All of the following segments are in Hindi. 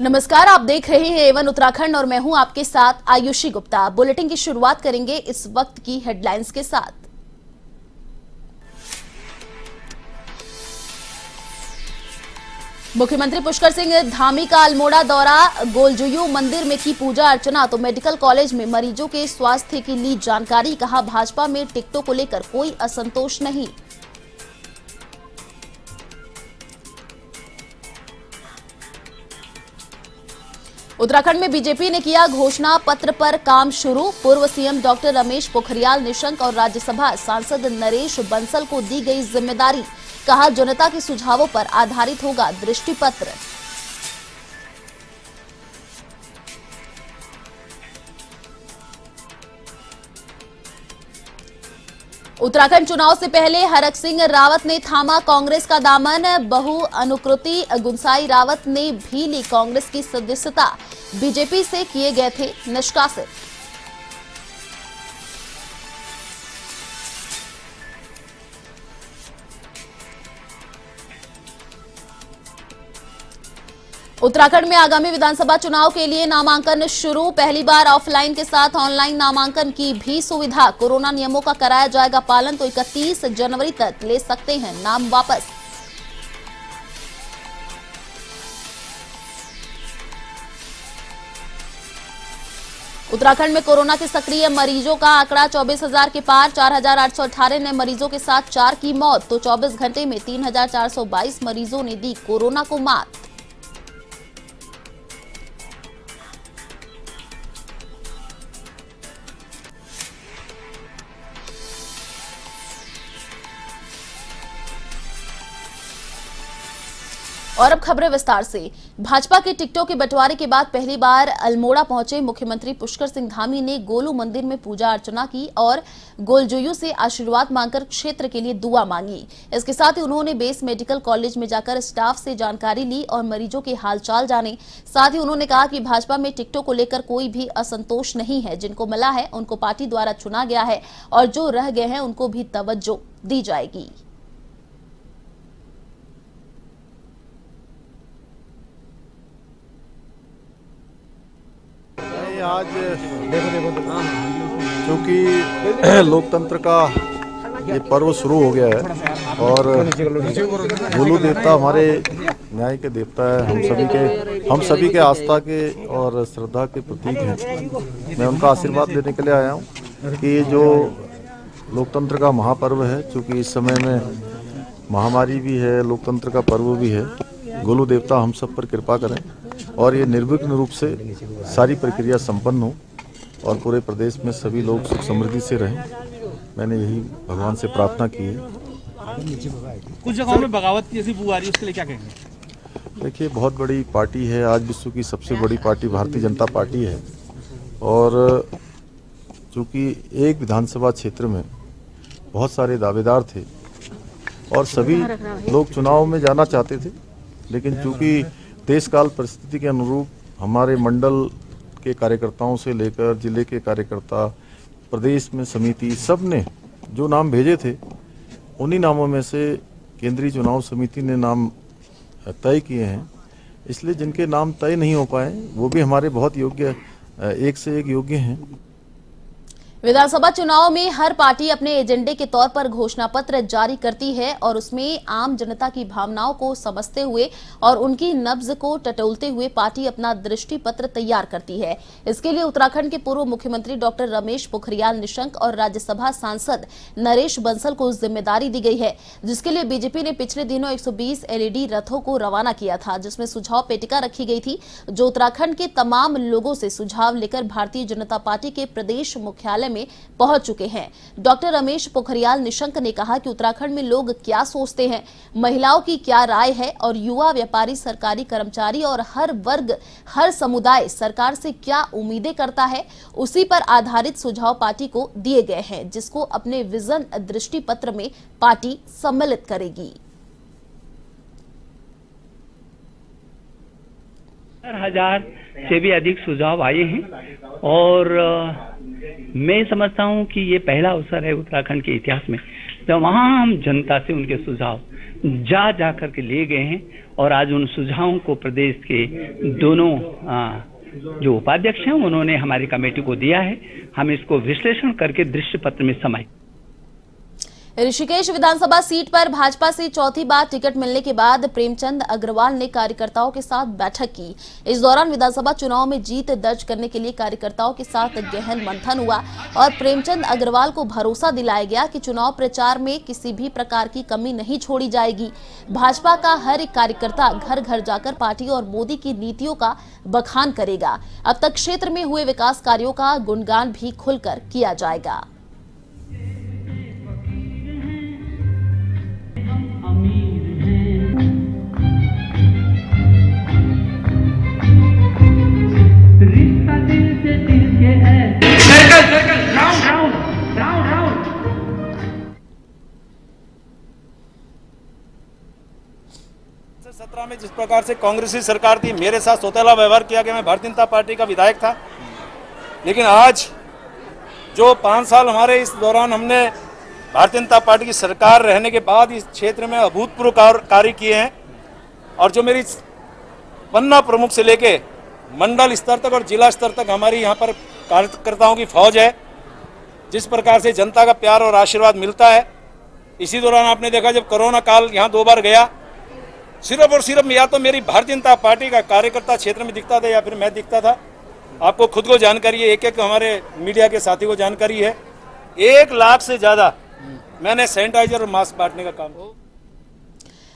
नमस्कार, आप देख रहे हैं एवन उत्तराखंड और मैं हूं आपके साथ आयुषी गुप्ता। बुलेटिन की शुरुआत करेंगे इस वक्त की हेडलाइंस के साथ। मुख्यमंत्री पुष्कर सिंह धामी का अल्मोड़ा दौरा, गोलजुयू मंदिर में की पूजा अर्चना तो मेडिकल कॉलेज में मरीजों के स्वास्थ्य की ली जानकारी। कहा, भाजपा में टिकटों को लेकर कोई असंतोष नहीं। उत्तराखंड में बीजेपी ने किया घोषणा पत्र पर काम शुरू। पूर्व सीएम डॉक्टर रमेश पोखरियाल निशंक और राज्यसभा सांसद नरेश बंसल को दी गई जिम्मेदारी। कहा, जनता के सुझावों पर आधारित होगा दृष्टि पत्र। उत्तराखंड चुनाव से पहले हरक सिंह रावत ने थामा कांग्रेस का दामन। बहु अनुकृति गुंसाई रावत ने भी ली कांग्रेस की सदस्यता। बीजेपी से किए गए थे निष्कासित। उत्तराखंड में आगामी विधानसभा चुनाव के लिए नामांकन शुरू। पहली बार ऑफलाइन के साथ ऑनलाइन नामांकन की भी सुविधा। कोरोना नियमों का कराया जाएगा पालन तो 31 जनवरी तक ले सकते हैं नाम वापस। उत्तराखंड में कोरोना के सक्रिय मरीजों का आंकड़ा 24,000 के पार। 4,818 नए मरीजों के साथ 4 की मौत तो 24 घंटे में 3,422 मरीजों ने दी कोरोना को मात। और अब खबरें विस्तार से। भाजपा के टिकटों के बंटवारे के बाद पहली बार अल्मोड़ा पहुंचे मुख्यमंत्री पुष्कर सिंह धामी ने गोलू मंदिर में पूजा अर्चना की और गोलजुयू से आशीर्वाद मांगकर क्षेत्र के लिए दुआ मांगी। इसके साथ ही उन्होंने बेस मेडिकल कॉलेज में जाकर स्टाफ से जानकारी ली और मरीजों के हालचाल जाने। साथ ही उन्होंने कहा कि भाजपा में टिकटों को लेकर कोई भी असंतोष नहीं है। जिनको मिला है उनको पार्टी द्वारा चुना गया है और जो रह गए हैं उनको भी तवज्जो दी जाएगी। आज क्योंकि लोकतंत्र का ये पर्व शुरू हो गया है और गोलू देवता हमारे न्याय के देवता है। हम सभी के आस्था के और श्रद्धा के प्रतीक हैं। मैं उनका आशीर्वाद लेने के लिए आया हूँ कि ये जो लोकतंत्र का महापर्व है, क्योंकि इस समय में महामारी भी है, लोकतंत्र का पर्व भी है, गोलू देवता हम सब पर कृपा करें और ये निर्विघ्न रूप से सारी प्रक्रिया संपन्न हो और पूरे प्रदेश में सभी लोग सुख समृद्धि से रहें। मैंने यही भगवान से प्रार्थना की है। कुछ जगहों में बगावत जैसी बू आ रही है, उसके लिए क्या कहेंगे? देखिए, बहुत बड़ी पार्टी है, आज विश्व की सबसे बड़ी पार्टी भारतीय जनता पार्टी है और चूँकि एक विधानसभा क्षेत्र में बहुत सारे दावेदार थे और सभी लोग चुनाव में जाना चाहते थे, लेकिन चूँकि देश काल परिस्थिति के अनुरूप हमारे मंडल के कार्यकर्ताओं से लेकर जिले के कार्यकर्ता, प्रदेश में समिति, सब ने जो नाम भेजे थे उन्हीं नामों में से केंद्रीय चुनाव समिति ने नाम तय किए हैं। इसलिए जिनके नाम तय नहीं हो पाए वो भी हमारे बहुत योग्य, एक से एक योग्य हैं। विधानसभा चुनाव में हर पार्टी अपने एजेंडे के तौर पर घोषणा पत्र जारी करती है और उसमें आम जनता की भावनाओं को समझते हुए और उनकी नब्ज को टटोलते हुए पार्टी अपना दृष्टि पत्र तैयार करती है। इसके लिए उत्तराखंड के पूर्व मुख्यमंत्री डॉक्टर रमेश पोखरियाल निशंक और राज्यसभा सांसद नरेश बंसल को जिम्मेदारी दी गई है, जिसके लिए बीजेपी ने पिछले दिनों 120 एलईडी रथों को रवाना किया था, जिसमें सुझाव पेटिका रखी गई थी, जो उत्तराखंड के तमाम लोगों से सुझाव लेकर भारतीय जनता पार्टी के प्रदेश मुख्यालय में पहुंच चुके हैं। डॉक्टर रमेश पोखरियाल निशंक ने कहा कि उत्तराखंड में लोग क्या सोचते हैं, महिलाओं की क्या राय है और युवा, व्यापारी, सरकारी कर्मचारी और हर वर्ग, हर समुदाय सरकार से क्या उम्मीदें करता है, उसी पर आधारित सुझाव पार्टी को दिए गए हैं, जिसको अपने विजन दृष्टि पत्र में पार्टी सम्मिलित करेगी। 4,000 से भी अधिक सुझाव आए हैं और मैं समझता हूं कि ये पहला अवसर है उत्तराखंड के इतिहास में वहाँ हम जनता से उनके सुझाव जा करके ले गए हैं और आज उन सुझावों को प्रदेश के दोनों जो उपाध्यक्ष हैं उन्होंने हमारी कमेटी को दिया है। हम इसको विश्लेषण करके दृश्य पत्र में समाये। ऋषिकेश विधानसभा सीट पर भाजपा से चौथी बार टिकट मिलने के बाद प्रेमचंद अग्रवाल ने कार्यकर्ताओं के साथ बैठक की। इस दौरान विधानसभा चुनाव में जीत दर्ज करने के लिए कार्यकर्ताओं के साथ गहन मंथन हुआ और प्रेमचंद अग्रवाल को भरोसा दिलाया गया कि चुनाव प्रचार में किसी भी प्रकार की कमी नहीं छोड़ी जाएगी। भाजपा का हर एक कार्यकर्ता घर घर जाकर पार्टी और मोदी की नीतियों का बखान करेगा। अब तक क्षेत्र में हुए विकास कार्यों का गुणगान भी खुलकर किया जाएगा। में जिस प्रकार से कांग्रेसी सरकार थी, मेरे साथ सौतेला व्यवहार किया गया। मैं भारतीय जनता पार्टी का विधायक था, लेकिन आज जो 5 साल हमारे इस दौरान हमने भारतीय जनता पार्टी की सरकार रहने के बाद इस क्षेत्र में अभूतपूर्व कार्य किए हैं और जो मेरी पन्ना प्रमुख से लेके मंडल स्तर तक और जिला स्तर तक हमारी यहाँ पर कार्यकर्ताओं की फौज है, जिस प्रकार से जनता का प्यार और आशीर्वाद मिलता है। इसी दौरान आपने देखा जब कोरोना काल यहाँ 2 बार गया, सिर्फ और सिर्फ या तो मेरी भारतीय जनता पार्टी का कार्यकर्ता क्षेत्र में दिखता था या फिर मैं दिखता था। आपको खुद को जानकारी है, एक हमारे मीडिया के साथी को जानकारी है, 1 लाख से ज्यादा मैंने सैनिटाइजर और मास्क बांटने का काम किया।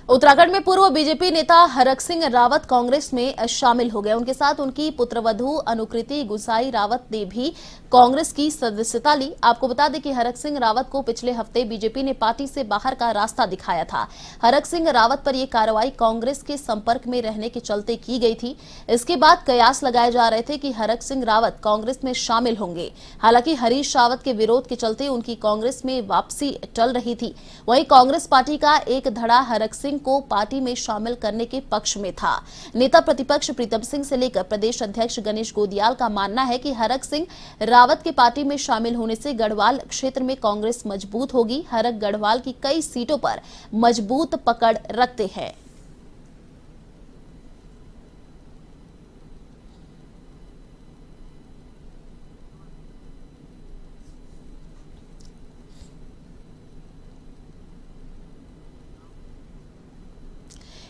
उत्तराखंड में पूर्व बीजेपी नेता हरक सिंह रावत कांग्रेस में शामिल हो गए। उनके साथ उनकी पुत्रवधू अनुकृति गुसाई रावत ने भी कांग्रेस की सदस्यता ली। आपको बता दें कि हरक सिंह रावत को पिछले हफ्ते बीजेपी ने पार्टी से बाहर का रास्ता दिखाया था। हरक सिंह रावत पर यह कार्रवाई कांग्रेस के संपर्क में रहने के चलते की गई थी। इसके बाद कयास लगाए जा रहे थे कि हरक सिंह रावत कांग्रेस में शामिल होंगे। हालांकि हरीश रावत के विरोध के चलते उनकी कांग्रेस में वापसी टल रही थी। वहीं कांग्रेस पार्टी का एक धड़ा हरक सिंह को पार्टी में शामिल करने के पक्ष में था। नेता प्रतिपक्ष प्रीतम सिंह से लेकर प्रदेश अध्यक्ष गणेश गोदियाल का मानना है कि हरक सिंह रावत के पार्टी में शामिल होने से गढ़वाल क्षेत्र में कांग्रेस मजबूत होगी। हरक गढ़वाल की कई सीटों पर मजबूत पकड़ रखते हैं।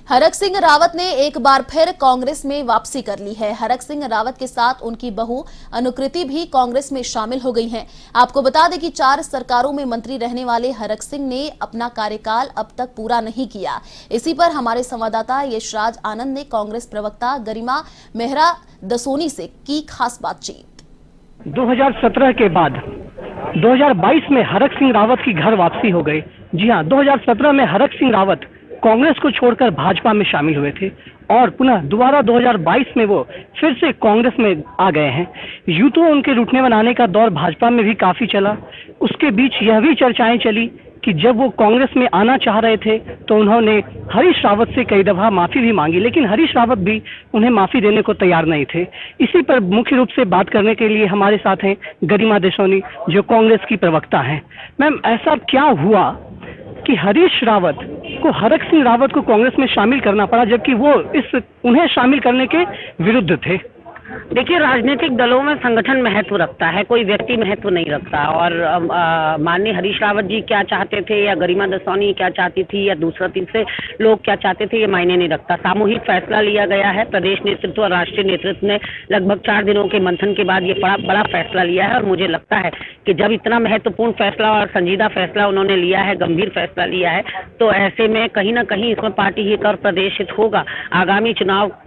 हरक सिंह रावत ने एक बार फिर कांग्रेस में वापसी कर ली है। हरक सिंह रावत के साथ उनकी बहू अनुकृति भी कांग्रेस में शामिल हो गई हैं। आपको बता दें कि 4 सरकारों में मंत्री रहने वाले हरक सिंह ने अपना कार्यकाल अब तक पूरा नहीं किया। इसी पर हमारे संवाददाता यशराज आनंद ने कांग्रेस प्रवक्ता गरिमा मेहरा दसोनी से की खास बातचीत। 2017 के बाद 2022 में हरक सिंह रावत की घर वापसी हो गई। जी हाँ, 2017 में हरक सिंह रावत कांग्रेस को छोड़कर भाजपा में शामिल हुए थे और पुनः दोबारा 2022 में वो फिर से कांग्रेस में आ गए हैं। यूं तो उनके रुकने बनाने का दौर भाजपा में भी काफी चला। उसके बीच यह भी चर्चाएं चली कि जब वो कांग्रेस में आना चाह रहे थे तो उन्होंने हरीश रावत से कई दफा माफी भी मांगी, लेकिन हरीश रावत भी उन्हें माफी देने को तैयार नहीं थे। इसी पर मुख्य रूप से बात करने के लिए हमारे साथ हैं गरिमा दसोनी, जो कांग्रेस की प्रवक्ता हैं। मैम, ऐसा क्या हुआ कि हरीश रावत को हरक सिंह रावत को कांग्रेस में शामिल करना पड़ा, जबकि वो उन्हें शामिल करने के विरुद्ध थे? देखिए, राजनीतिक दलों में संगठन महत्व रखता है, कोई व्यक्ति महत्व नहीं रखता। और माननीय हरीश रावत जी क्या चाहते थे या गरिमा दसौनी क्या चाहती थी या दूसरा तीसरे लोग क्या चाहते थे, ये मायने नहीं रखता। सामूहिक फैसला लिया गया है। प्रदेश नेतृत्व और राष्ट्रीय नेतृत्व ने लगभग 4 दिनों के मंथन के बाद ये बड़ा फैसला लिया है। और मुझे लगता है कि जब इतना महत्वपूर्ण फैसला और संजीदा फैसला उन्होंने लिया है, गंभीर फैसला लिया है, तो ऐसे में कहीं ना कहीं इसमें पार्टी हित और प्रदेश हित होगा। आगामी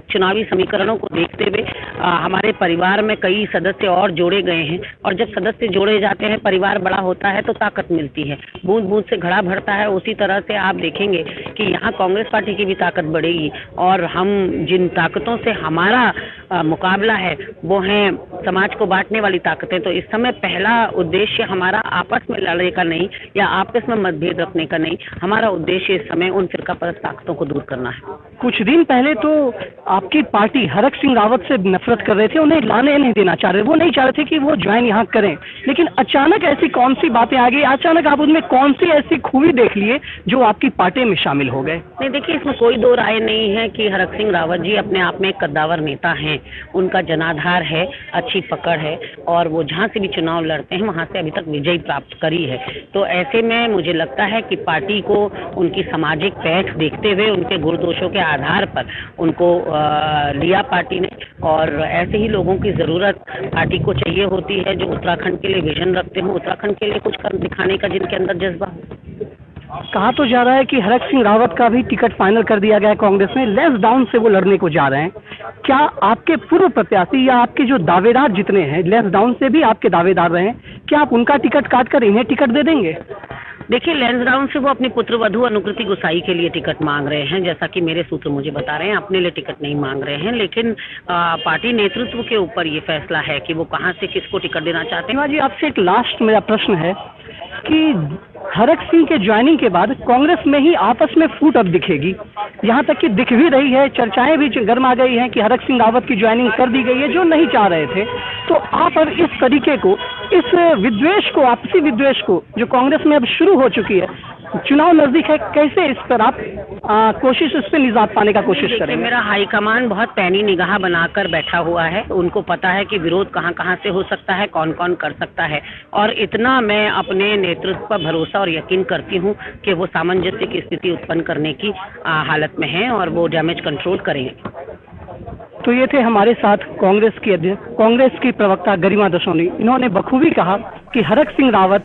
चुनावी समीकरणों को देखते हुए हमारे परिवार में कई सदस्य और जोड़े गए हैं, और जब सदस्य जोड़े जाते हैं, परिवार बड़ा होता है तो ताकत मिलती है। बूंद बूंद से घड़ा भरता है। उसी तरह से आप देखेंगे कि यहाँ कांग्रेस पार्टी की भी ताकत बढ़ेगी। और हम जिन ताकतों से हमारा मुकाबला है वो हैं समाज को बांटने वाली ताकतें। तो इस समय पहला उद्देश्य हमारा आपस में लड़ने का नहीं या आपस में मतभेद रखने का नहीं, हमारा उद्देश्य इस समय उन फिरकापरस्त ताकतों को दूर करना है। कुछ दिन पहले तो आपकी पार्टी हरक सिंह रावत से नफरत कर रहे थे, उन्हें लाने नहीं देना चाह रहे, वो नहीं चाह रहे थे कि वो ज्वाइन यहाँ करें, लेकिन अचानक ऐसी कौन सी बातें आ गई, अचानक आप उनमें कौन सी ऐसी खूबी देख लिए जो आपकी पार्टी में शामिल हो गए? नहीं, देखिए, इसमें कोई दो राय नहीं है कि हरक सिंह रावत जी अपने आप में एक कद्दावर नेता हैं। उनका जनाधार है, अच्छी पकड़ है और वो जहाँ से भी चुनाव लड़ते हैं वहाँ से अभी तक विजय प्राप्त करी है। तो ऐसे में मुझे लगता है कि पार्टी को उनकी सामाजिक पैठ देखते हुए उनके गुणदोषों के आधार पर उनको लिया पार्टी ने, और ऐसे ही लोगों की ज़रूरत पार्टी को चाहिए होती है जो उत्तराखंड के लिए विजन रखते हो, उत्तराखंड के लिए कुछ कर दिखाने का जिनके अंदर जज्बा हो। कहा तो जा रहा है कि हरक सिंह रावत का भी टिकट फाइनल कर दिया गया है कांग्रेस में, लेस डाउन से वो लड़ने को जा रहे हैं। क्या आपके पूर्व प्रत्याशी या आपके जो दावेदार जितने हैं लेस डाउन से भी आपके दावेदार रहे हैं, क्या आप उनका टिकट काट कर इन्हें टिकट दे देंगे? देखिए, लैंसडाउन से वो अपनी पुत्रवधू अनुकृति गुसाई के लिए टिकट मांग रहे हैं, जैसा कि मेरे सूत्र मुझे बता रहे हैं, अपने लिए टिकट नहीं मांग रहे हैं। लेकिन पार्टी नेतृत्व के ऊपर ये फैसला है कि वो कहां से किसको टिकट देना चाहते हैं। जी, आपसे एक लास्ट मेरा प्रश्न है कि हरक सिंह के ज्वाइनिंग के बाद कांग्रेस में ही आपस में फूट अब दिखेगी, यहाँ तक कि दिख भी रही है, चर्चाएं भी गर्मा गई हैं कि हरक सिंह रावत की ज्वाइनिंग कर दी गई है जो नहीं चाह रहे थे। तो आप अब इस तरीके को, इस विद्वेष को, आपसी विद्वेष को जो कांग्रेस में अब शुरू हो चुकी है, चुनाव नजदीक है, कैसे इस पर आप कोशिश, इस पर निजात पाने का कोशिश करेंगे? मेरा हाईकमान बहुत पैनी निगाह बनाकर बैठा हुआ है, उनको पता है कि विरोध कहां कहां से हो सकता है, कौन कौन कर सकता है, और इतना मैं अपने नेतृत्व पर भरोसा और यकीन करती हूं कि वो सामंजस्य की स्थिति उत्पन्न करने की हालत में हैं और वो डैमेज कंट्रोल करेंगे। तो ये थे हमारे साथ कांग्रेस की अध्यक्ष, कांग्रेस की प्रवक्ता गरिमा दसोनी। इन्होंने बखूबी कहा कि हरक सिंह रावत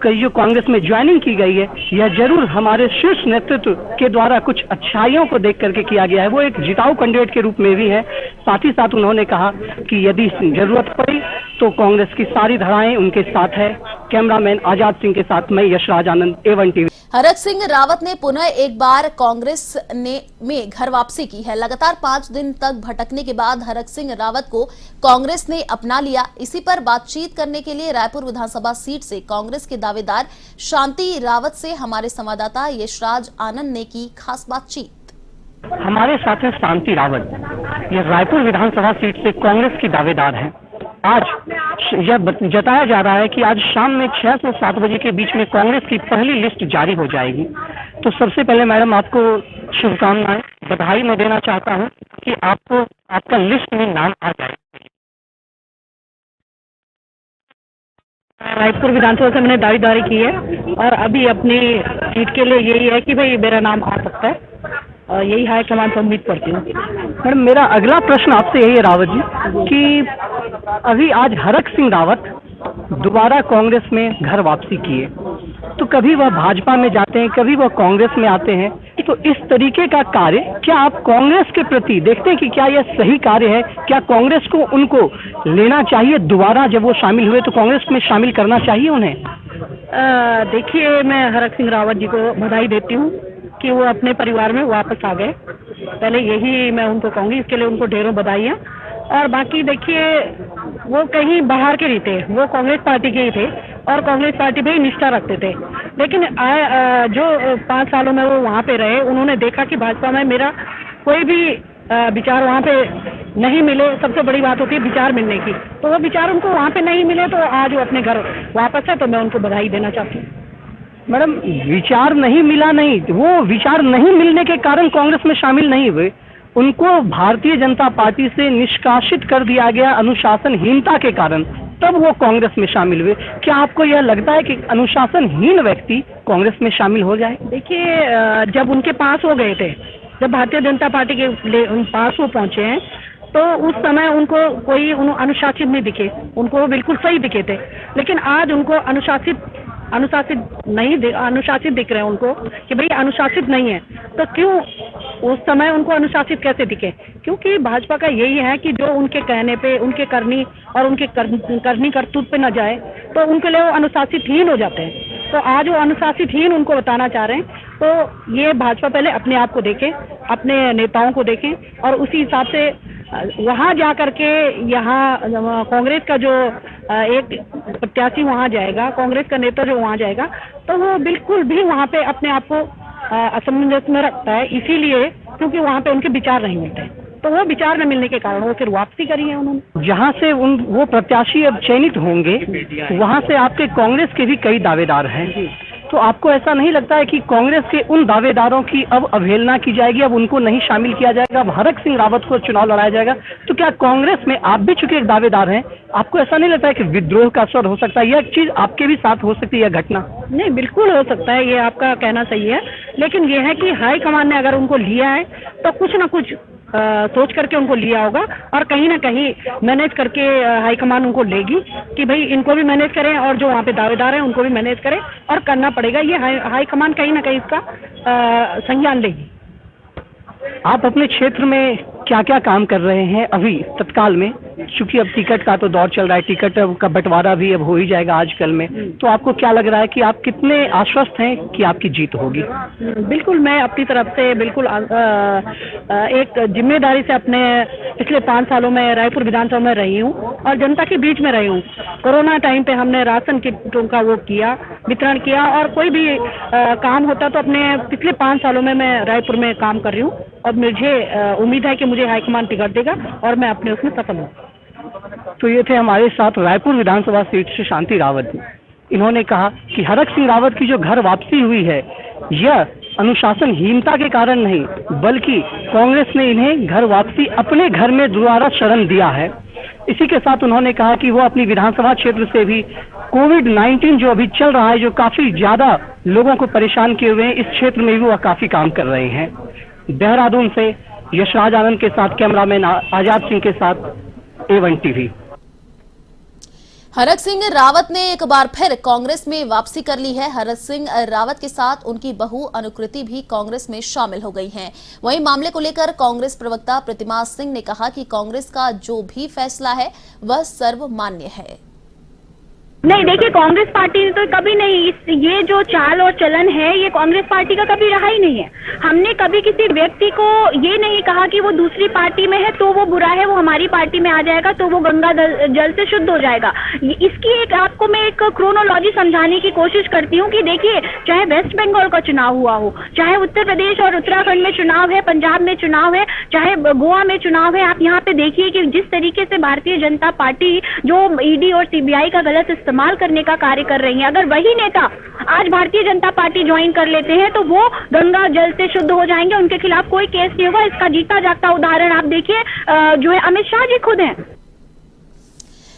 की जो कांग्रेस में ज्वाइनिंग की गई है, यह जरूर हमारे शीर्ष नेतृत्व के द्वारा कुछ अच्छाइयों को देख करके किया गया है, वो एक जिताऊ कैंडिडेट के रूप में भी है। साथ ही साथ उन्होंने कहा कि यदि जरूरत पड़ी तो कांग्रेस की सारी धाराएं उनके साथ है। कैमरामैन आजाद सिंह के साथ मैं यशराज आनंद, A1 TV। हरक सिंह रावत ने पुनः एक बार कांग्रेस में घर वापसी की है। लगातार 5 दिन तक भटकने के बाद हरक सिंह रावत को कांग्रेस ने अपना लिया। इसी पर बातचीत करने के लिए रायपुर विधानसभा सीट से कांग्रेस के दावेदार शांति रावत से हमारे संवाददाता यशराज आनंद ने की खास बातचीत। हमारे साथ है शांति रावत, ये रायपुर विधानसभा सीट से कांग्रेस की दावेदार हैं। आज यह जताया जा रहा है कि आज शाम में 6 से 7 बजे के बीच में कांग्रेस की पहली लिस्ट जारी हो जाएगी। तो सबसे पहले मैडम आपको शुभकामनाएं, बधाई मैं देना चाहता हूं कि आपको आपका लिस्ट में नाम आ जाए। रायपुर विधानसभा से मैंने दावेदारी की है और अभी अपनी सीट के लिए यही है कि भाई मेरा नाम आ सकता है और यही हाई कमान से उम्मीद करती हूँ। मैडम, मेरा अगला प्रश्न आपसे यही है रावत जी कि अभी आज हरक सिंह रावत दोबारा कांग्रेस में घर वापसी किए, तो कभी वह भाजपा में जाते हैं, कभी वह कांग्रेस में आते हैं। तो इस तरीके का कार्य क्या आप कांग्रेस के प्रति देखते हैं कि क्या यह सही कार्य है? क्या कांग्रेस को उनको लेना चाहिए दोबारा, जब वो शामिल हुए तो कांग्रेस में शामिल करना चाहिए उन्हें? देखिए, मैं हरक सिंह रावत जी को बधाई देती हूँ कि वो अपने परिवार में वापस आ गए। पहले यही मैं उनको कहूँगी, इसके लिए उनको ढेरों बधाइयाँ। और बाकी देखिए, वो कहीं बाहर के नहीं थे, वो कांग्रेस पार्टी के ही थे और कांग्रेस पार्टी पे ही निष्ठा रखते थे। लेकिन जो 5 सालों में वो वहाँ पे रहे, उन्होंने देखा कि भाजपा में मेरा कोई भी विचार वहाँ पे नहीं मिले। सबसे बड़ी बात होती है विचार मिलने की, तो वो विचार उनको वहाँ पे नहीं मिले, तो आज वो अपने घर वापस है, तो मैं उनको बधाई देना चाहती हूँ। मैडम, विचार नहीं मिला नहीं, वो विचार नहीं मिलने के कारण कांग्रेस में शामिल नहीं हुए, उनको भारतीय जनता पार्टी से निष्कासित कर दिया गया अनुशासनहीनता के कारण, तब वो कांग्रेस में शामिल हुए। क्या आपको यह लगता है कि अनुशासनहीन व्यक्ति कांग्रेस में शामिल हो जाए? देखिए, जब उनके पास हो गए थे, जब भारतीय जनता पार्टी के पास वो पहुंचे हैं, तो उस समय उनको कोई अनुशासित नहीं दिखे, उनको वो बिल्कुल सही दिखे थे। लेकिन आज उनको अनुशासित दिख रहे हैं उनको कि भाई अनुशासित नहीं है। तो क्यों उस समय उनको अनुशासित कैसे दिखे? क्योंकि भाजपा का यही है कि जो उनके कहने पे, उनके करनी और उनके करनी करतूत पे न जाए, तो उनके लिए वो अनुशासितहीन हो जाते हैं। तो आज वो अनुशासितहीन उनको बताना चाह रहे हैं। तो ये भाजपा पहले अपने आप को देखें, अपने नेताओं को देखें और उसी हिसाब से वहाँ जा करके यहाँ कांग्रेस का जो एक प्रत्याशी वहाँ जाएगा, कांग्रेस का नेता जो वहाँ जाएगा, तो वो बिल्कुल भी वहाँ पे अपने आप को असमंजस में रखता है, इसीलिए क्योंकि वहाँ पे उनके विचार नहीं मिलते हैं। तो वो विचार न मिलने के कारण वो फिर वापसी करी है उन्होंने। जहां से वो प्रत्याशी अब चयनित होंगे, वहां से आपके कांग्रेस के भी कई दावेदार हैं। तो आपको ऐसा नहीं लगता है कि कांग्रेस के उन दावेदारों की अब अवहेलना की जाएगी, अब उनको नहीं शामिल किया जाएगा, अब हरक सिंह रावत को चुनाव लड़ाया जाएगा? तो क्या कांग्रेस में आप भी चूंकि एक दावेदार हैं, आपको ऐसा नहीं लगता है कि विद्रोह का स्वर हो सकता है? यह चीज आपके भी साथ हो सकती है, यह घटना? नहीं, बिल्कुल हो सकता है, ये आपका कहना सही है, लेकिन ये है कि हाईकमान ने अगर उनको लिया है तो कुछ ना कुछ सोच करके उनको लिया होगा, और कहीं ना कहीं मैनेज करके हाईकमान उनको लेगी कि भाई इनको भी मैनेज करें और जो वहाँ पे दावेदार हैं उनको भी मैनेज करें, और करना पड़ेगा। ये हाईकमान कहीं ना कहीं इसका संज्ञान लेगी। आप अपने क्षेत्र में क्या क्या काम कर रहे हैं अभी तत्काल में? चूंकि अब टिकट का तो दौर चल रहा है, टिकट का बंटवारा भी अब हो ही जाएगा आजकल में, तो आपको क्या लग रहा है कि आप कितने आश्वस्त हैं कि आपकी जीत होगी? बिल्कुल, मैं अपनी तरफ से बिल्कुल एक जिम्मेदारी से अपने पिछले 5 सालों में रायपुर विधानसभा में रही हूँ और जनता के बीच में रही हूँ। कोरोना टाइम पे हमने राशन किटों का वो किया, वितरण किया, और कोई भी काम होता तो अपने पिछले 5 सालों में मैं रायपुर में काम कर रही हूँ, और मुझे उम्मीद है कि मुझे हाईकमान टिकट देगा और मैं अपने उसमें सफल हूँ। तो ये थे हमारे साथ रायपुर विधानसभा सीट से शांति रावत। इन्होंने कहा कि हरक सिंह रावत की जो घर वापसी हुई है, यह अनुशासनहीनता के कारण नहीं, बल्कि कांग्रेस ने इन्हें घर वापसी अपने घर में दोबारा शरण दिया है। इसी के साथ उन्होंने कहा कि वो अपनी विधानसभा क्षेत्र से भी कोविड-19 जो अभी चल रहा है, जो काफी ज्यादा लोगों को परेशान किए हुए हैं, इस क्षेत्र में भी वह काफी काम कर रहे हैं। देहरादून से यशराज आनंद के साथ कैमरामैन आजाद सिंह के साथ A1 TV। हरक सिंह रावत ने एक बार फिर कांग्रेस में वापसी कर ली है। हरक सिंह रावत के साथ उनकी बहू अनुकृति भी कांग्रेस में शामिल हो गई हैं। वहीं मामले को लेकर कांग्रेस प्रवक्ता प्रतिमा सिंह ने कहा कि कांग्रेस का जो भी फैसला है वह सर्वमान्य है। नहीं, देखिए, कांग्रेस पार्टी ने तो कभी नहीं, ये जो चाल और चलन है ये कांग्रेस पार्टी का कभी रहा ही नहीं है। हमने कभी किसी व्यक्ति को ये नहीं कहा कि वो दूसरी पार्टी में है तो वो बुरा है, वो हमारी पार्टी में आ जाएगा तो वो गंगा जल से शुद्ध हो जाएगा। इसकी एक आपको मैं एक क्रोनोलॉजी समझाने की कोशिश करती हूँ कि देखिए, चाहे वेस्ट बंगाल का चुनाव हुआ हो, चाहे उत्तर प्रदेश और उत्तराखंड में चुनाव है, पंजाब में चुनाव है, चाहे गोवा में चुनाव है, आप यहाँ पे देखिए कि जिस तरीके से भारतीय जनता पार्टी जो ईडी और सीबीआई का गलत इस्तेमाल करने का कार्य कर रही है, अगर वही नेता आज भारतीय जनता पार्टी ज्वाइन कर लेते हैं तो वो गंगा जल से शुद्ध हो जाएंगे, उनके खिलाफ कोई केस नहीं होगा। इसका जीता जागता उदाहरण आप देखिए, जो है अमित शाह जी खुद हैं।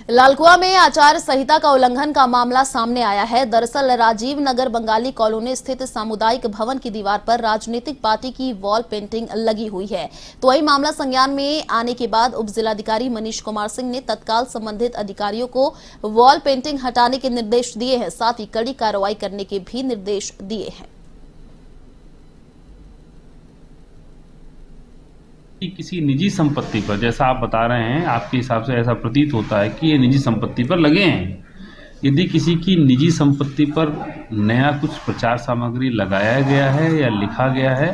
लालकुआ में आचार संहिता का उल्लंघन का मामला सामने आया है। दरअसल राजीव नगर बंगाली कॉलोनी स्थित सामुदायिक भवन की दीवार पर राजनीतिक पार्टी की वॉल पेंटिंग लगी हुई है। तो वही मामला संज्ञान में आने के बाद उप जिलाधिकारी मनीष कुमार सिंह ने तत्काल संबंधित अधिकारियों को वॉल पेंटिंग हटाने के निर्देश दिए हैं, साथ ही कड़ी कार्रवाई करने के भी निर्देश दिए हैं। किसी निजी संपत्ति पर, जैसा आप बता रहे हैं, आपके हिसाब से ऐसा प्रतीत होता है कि ये निजी संपत्ति पर लगे हैं। यदि किसी की निजी संपत्ति पर नया कुछ प्रचार सामग्री लगाया गया है या लिखा गया है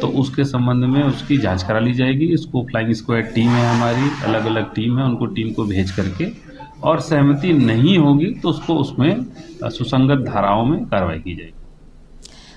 तो उसके संबंध में उसकी जांच करा ली जाएगी। इसको फ्लाइंग स्क्वाड टीम है, हमारी अलग अलग टीम है, उनको टीम को भेज करके, और सहमति नहीं होगी तो उसको उसमें सुसंगत धाराओं में कार्रवाई की जाएगी।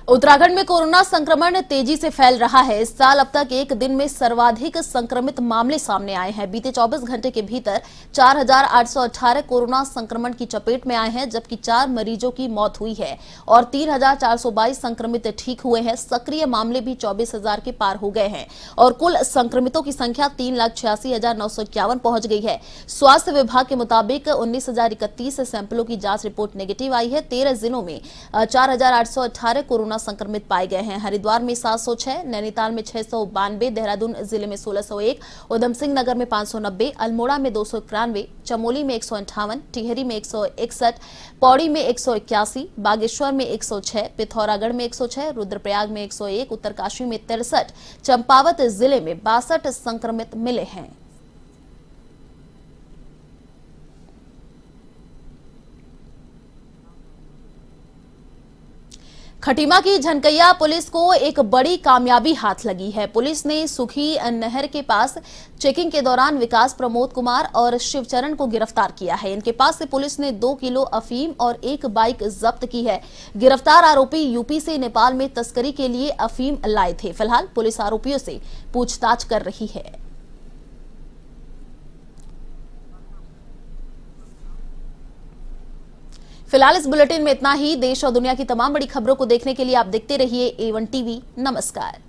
उत्तराखंड में कोरोना संक्रमण तेजी से फैल रहा है। इस साल अब तक एक दिन में सर्वाधिक संक्रमित मामले सामने आए हैं। बीते 24 घंटे के भीतर 4,818 कोरोना संक्रमण की चपेट में आए हैं, जबकि 4 मरीजों की मौत हुई है और 3,422 संक्रमित ठीक हुए हैं। सक्रिय मामले भी 24,000 के पार हो गए हैं और कुल संक्रमितों की संख्या 3,86,951 पहुंच गई है। स्वास्थ्य विभाग के मुताबिक 19,031 सैंपलों की जांच रिपोर्ट नेगेटिव आई है। 13 जिलों में 4,818 कोरोना संक्रमित पाए गए हैं। हरिद्वार में 706, नैनीताल में 692, देहरादून जिले में 1601, उधम सिंह नगर में 590, अल्मोड़ा में 291, चमोली में 158, टिहरी में 161, पौड़ी में 181, बागेश्वर में 106, पिथौरागढ़ में 106, रुद्रप्रयाग में 101, उत्तरकाशी में 63, चंपावत जिले में 62 संक्रमित मिले हैं। खटीमा की झनकैया पुलिस को एक बड़ी कामयाबी हाथ लगी है। पुलिस ने सुखी नहर के पास चेकिंग के दौरान विकास प्रमोद कुमार और शिवचरण को गिरफ्तार किया है। इनके पास से पुलिस ने 2 किलो अफीम और एक बाइक जब्त की है। गिरफ्तार आरोपी यूपी से नेपाल में तस्करी के लिए अफीम लाए थे। फिलहाल पुलिस आरोपियों से पूछताछ कर रही है। फिलहाल इस बुलेटिन में इतना ही। देश और दुनिया की तमाम बड़ी खबरों को देखने के लिए आप देखते रहिए A1 टीवी। नमस्कार।